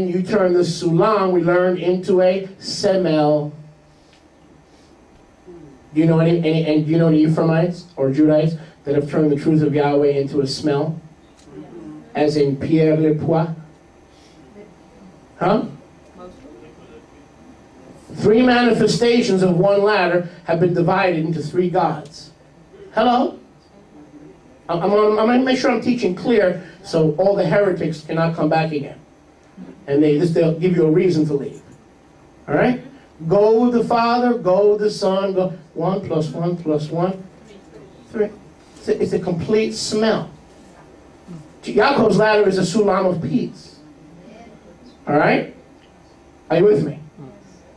You turn the sulam, we learned, into a semel. Do you know any do you know any Ephraimites or Judites that have turned the truth of Yahweh into a smell? As in Pierre le Poix? Huh? 3 manifestations of one ladder have been divided into 3 gods. Hello? I'm going to make sure I'm teaching clear so all the heretics cannot come back again. And they'll give you a reason to leave. All right? Go the Father, go the Son, go 1 + 1 + 1, 3. It's a complete smell. Yaakov's ladder is a sulam of peace. All right? Are you with me?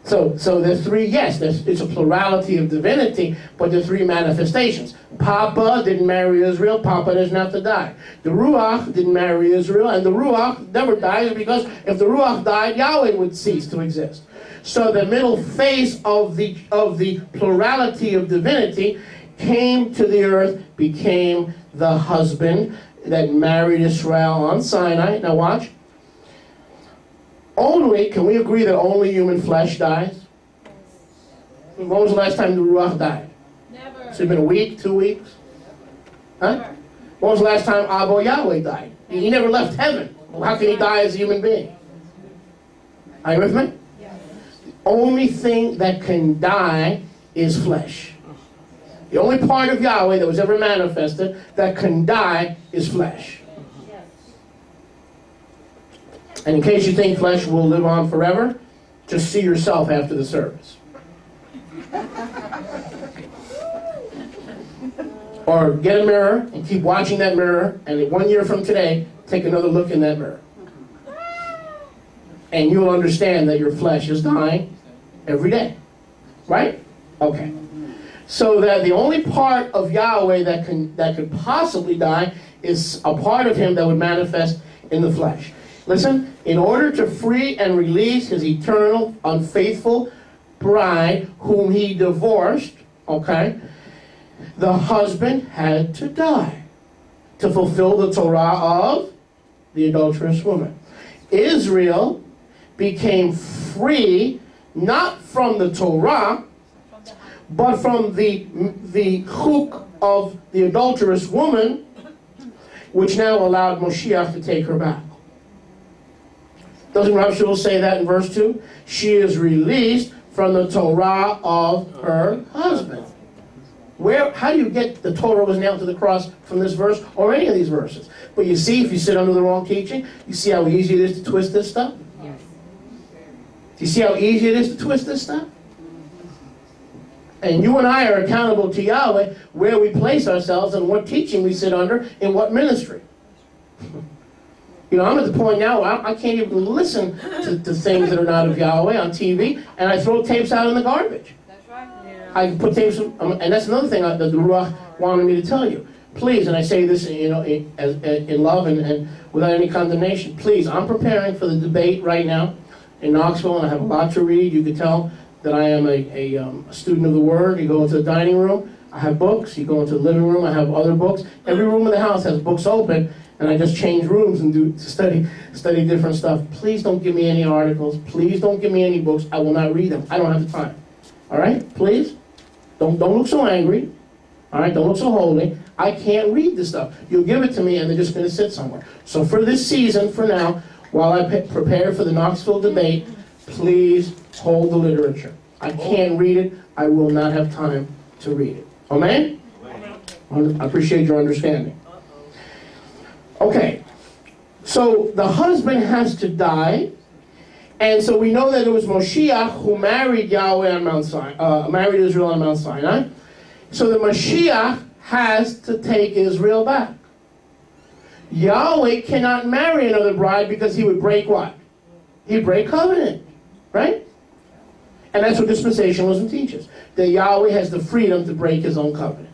So there's 3, yes, it's a plurality of divinity, but there's 3 manifestations. Papa didn't marry Israel, Papa doesn't have to die. The Ruach didn't marry Israel, and the Ruach never dies, because if the Ruach died, Yahweh would cease to exist. So the middle face of the plurality of divinity came to the earth, became the husband that married Israel on Sinai. Now watch. Can we agree that only human flesh dies? When was the last time the Ruach died? Never. It's been a week, 2 weeks? Huh? Never. When was the last time Abba Yahweh died? He never left heaven. Well, how can he die as a human being? Are you with me? Yes. The only thing that can die is flesh. The only part of Yahweh that was ever manifested that can die is flesh. And in case you think flesh will live on forever, just see yourself after the service. Or get a mirror and keep watching that mirror, and 1 year from today, take another look in that mirror. And you'll understand that your flesh is dying every day. Right? Okay. So that the only part of Yahweh that could possibly die is a part of him that would manifest in the flesh. Listen, in order to free and release his eternal, unfaithful bride, whom he divorced, okay, the husband had to die to fulfill the Torah of the adulterous woman. Israel became free, not from the Torah, but from the chuk of the adulterous woman, which now allowed Moshiach to take her back. Doesn't Rav Shul say that in verse 2? She is released from the Torah of her husband. How do you get the Torah was nailed to the cross from this verse or any of these verses? But you see, if you sit under the wrong teaching, you see how easy it is to twist this stuff? Yes. Do you see how easy it is to twist this stuff? And you and I are accountable to Yahweh where we place ourselves and what teaching we sit under in what ministry. You know, I'm at the point now where I can't even listen to things that are not of Yahweh on TV, and I throw tapes out in the garbage. That's right. Yeah. I put tapes, and that's another thing that the Ruach wanted me to tell you. Please, and I say this, you know, in love and without any condemnation. Please, I'm preparing for the debate right now in Knoxville, and I have a lot to read. You can tell that I am a student of the Word. You go into the dining room, I have books. You go into the living room, I have other books. Every room in the house has books open. And I just change rooms and study different stuff. Please don't give me any articles. Please don't give me any books. I will not read them. I don't have the time. All right? Please? Don't look so angry. All right? Don't look so holy. I can't read this stuff. You'll give it to me and they're just going to sit somewhere. So for this season, for now, while I prepare for the Knoxville debate, please hold the literature. I can't read it. I will not have time to read it. Amen? I appreciate your understanding. Okay, so the husband has to die, and so we know that it was Moshiach who married Yahweh on Mount Sinai, married Israel on Mount Sinai. So the Mashiach has to take Israel back. Yahweh cannot marry another bride because he would break what? He'd break covenant, right? And that's what dispensationalism teaches, that Yahweh has the freedom to break his own covenant.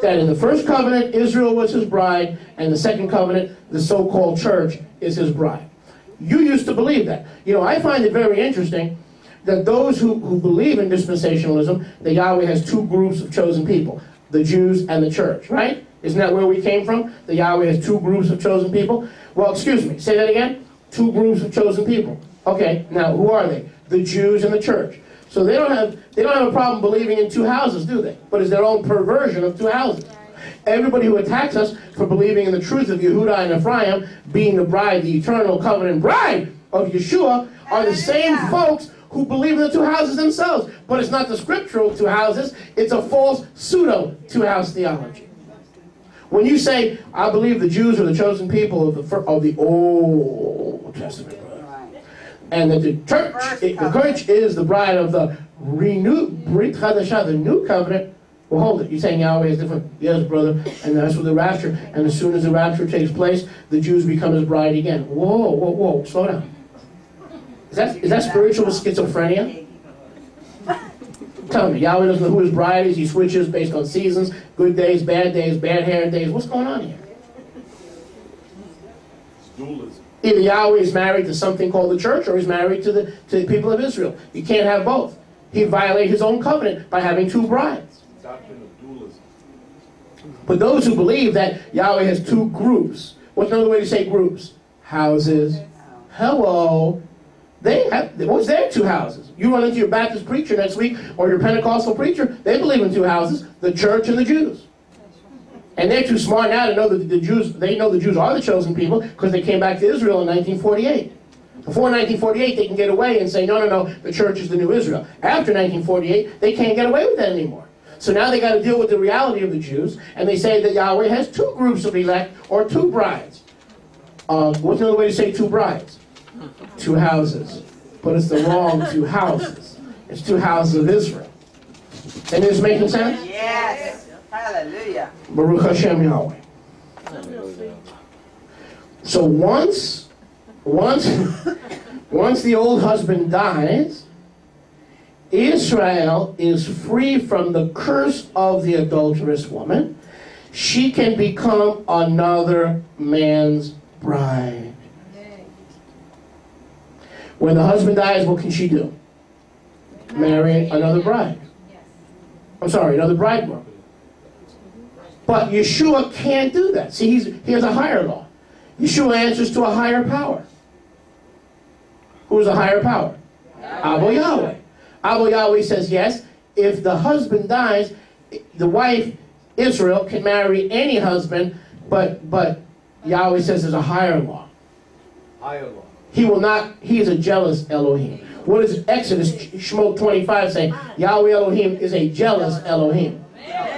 That in the first covenant, Israel was his bride, and the second covenant, the so-called church, is his bride. You used to believe that. You know, I find it very interesting that those who believe in dispensationalism, that Yahweh has 2 groups of chosen people, the Jews and the church, right? Isn't that where we came from? That Yahweh has 2 groups of chosen people? Well, excuse me, say that again? Two groups of chosen people. Okay, now who are they? The Jews and the church. So they don't have a problem believing in two houses, do they? But it's their own perversion of two houses. Everybody who attacks us for believing in the truth of Yehuda and Ephraim, being the bride, the eternal covenant bride of Yeshua, are the same folks who believe in the two houses themselves. But it's not the scriptural two houses, it's a false pseudo two-house theology. When you say, I believe the Jews are the chosen people of the Old Testament, and that the church is the bride of the renewed Brit Chadashah, the new covenant. Well, hold it. You're saying Yahweh is different? Yes, brother. And that's with the rapture. And as soon as the rapture takes place, the Jews become his bride again. Whoa, whoa, whoa. Slow down. Is that spiritual schizophrenia? Tell me, Yahweh doesn't know who his bride is. He switches based on seasons, good days, bad hair days. What's going on here? It's dualism. Either Yahweh is married to something called the church, or he's married to the people of Israel. You can't have both. He'd violate his own covenant by having two brides. Doctrine of dualism. But those who believe that Yahweh has two groups, what's another way to say groups? Houses. Hello. What's their two houses? You run into your Baptist preacher next week, or your Pentecostal preacher, they believe in two houses, the church and the Jews. And they're too smart now to know that the Jews are the chosen people, because they came back to Israel in 1948. Before 1948, they can get away and say, no, the church is the new Israel. After 1948, they can't get away with that anymore. So now they got to deal with the reality of the Jews, and they say that Yahweh has two groups of elect, or two brides. What's another way to say two brides? Two houses. But it's the wrong two houses. It's two houses of Israel. And is this making sense? Yes. Hallelujah. Baruch Hashem Yahweh. So once the old husband dies, Israel is free from the curse of the adulterous woman. She can become another man's bride. When the husband dies, what can she do? Marry another bride. I'm sorry, another bridegroom. But Yeshua can't do that. See, he has a higher law. Yeshua answers to a higher power. Who's a higher power? Abba Yahweh. Abba Yahweh says, yes, if the husband dies, the wife, Israel, can marry any husband, but Yahweh says there's a higher law. Higher law. He will not, he is a jealous Elohim. What does Exodus, Shemot 25 say? Yahweh Elohim is a jealous Elohim.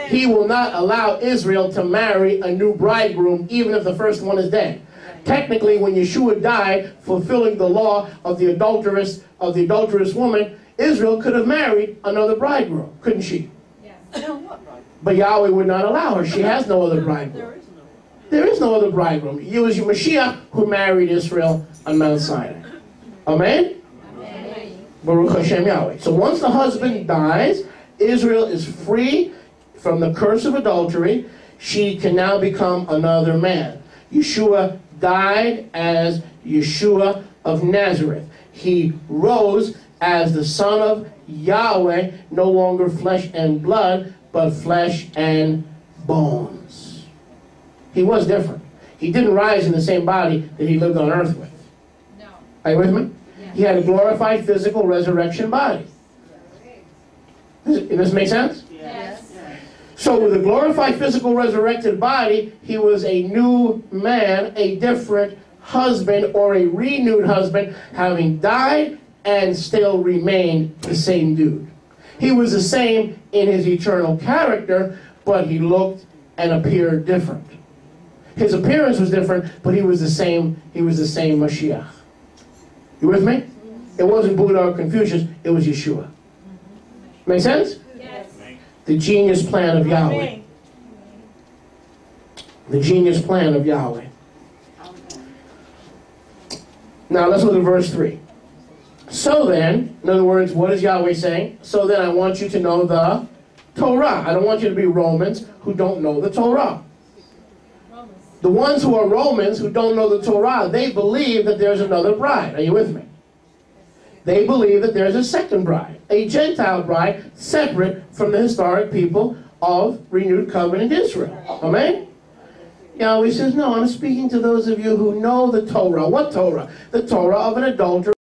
He will not allow Israel to marry a new bridegroom, even if the first one is dead. Technically, when Yeshua died, fulfilling the law of the adulterous woman, Israel could have married another bridegroom, couldn't she? Yes. But Yahweh would not allow her. She has no other bridegroom. There is no other bridegroom. It was Mashiach who married Israel on Mount Sinai. Amen? Amen. Baruch Hashem Yahweh. So once the husband dies, Israel is free from the curse of adultery. She can now become another man. Yeshua died as Yeshua of Nazareth. He rose as the Son of Yahweh, no longer flesh and blood, but flesh and bones. He was different. He didn't rise in the same body that he lived on earth with. No. Are you with me? Yeah. He had a glorified physical resurrection body. Does this make sense? Yes. So with a glorified physical resurrected body, he was a new man, a different husband, or a renewed husband, having died and still remained the same dude. He was the same in his eternal character, but he looked and appeared different. His appearance was different, but he was the same Mashiach. You with me? It wasn't Buddha or Confucius, it was Yeshua. Make sense? Yes. The genius plan of Yahweh. The genius plan of Yahweh. Now let's look at verse 3. So then, in other words, what is Yahweh saying? So then I want you to know the Torah. I don't want you to be Romans who don't know the Torah. The ones who are Romans who don't know the Torah, they believe that there's another bride. Are you with me? They believe that there's a second bride, a Gentile bride, separate from the historic people of renewed covenant Israel. Amen? Yahweh says, no, I'm speaking to those of you who know the Torah. What Torah? The Torah of an adulterer.